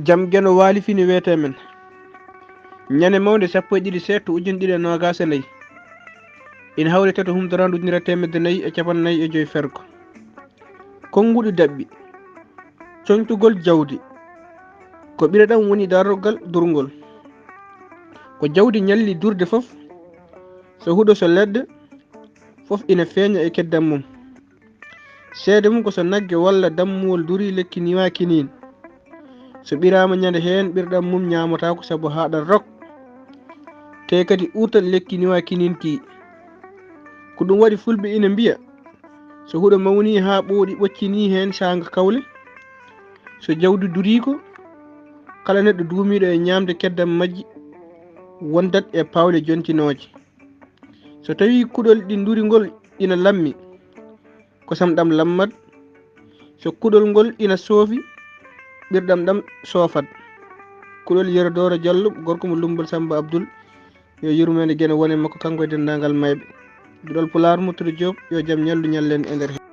jam geno waali fini wiyete men ñande mawde 17 setto ujune ɗiɗi e nogas e nayyi ina hawrete to humdorandu ujunere temedde nayyi e capannayyi e joyi fergo konnguɗi dabɓi coñtugol jawdi ko ɓireɗam woni daroggal durgol ko jawdi ñalli durde fof so huuɗo so ledde fof ina feeña e keddam mum seede mum ko so nagge walla dammuwol duri lekki niwa kinin so ɓirama ñande hen ɓirɗam mum ñamotako saabu haɗat rok te kadi urtat lekki niwa kinin ki ko ɗum waɗi fulɓe ina mbiya so huuɗo mawni ha ɓooɗi ɓoccini hen sanga kawle so jawdi duriko kala neɗɗo duumiɗo e ñamde keddam majji wondat e pawle jontinoje so tawi kuɗol ɗi durigol ina lammi kosam ɗam lammat so kuɗol ngol ina soofi ɓirɗam ɗam soofat kuɗol Yerodoro Diallo gorko mo Lumbal Samba Abdoul yo yurmede guene wone makko kanko e dendagal mayɓe gueɗol Pulaar Moutoudou Diop yo jaam ñallu ñallen e nder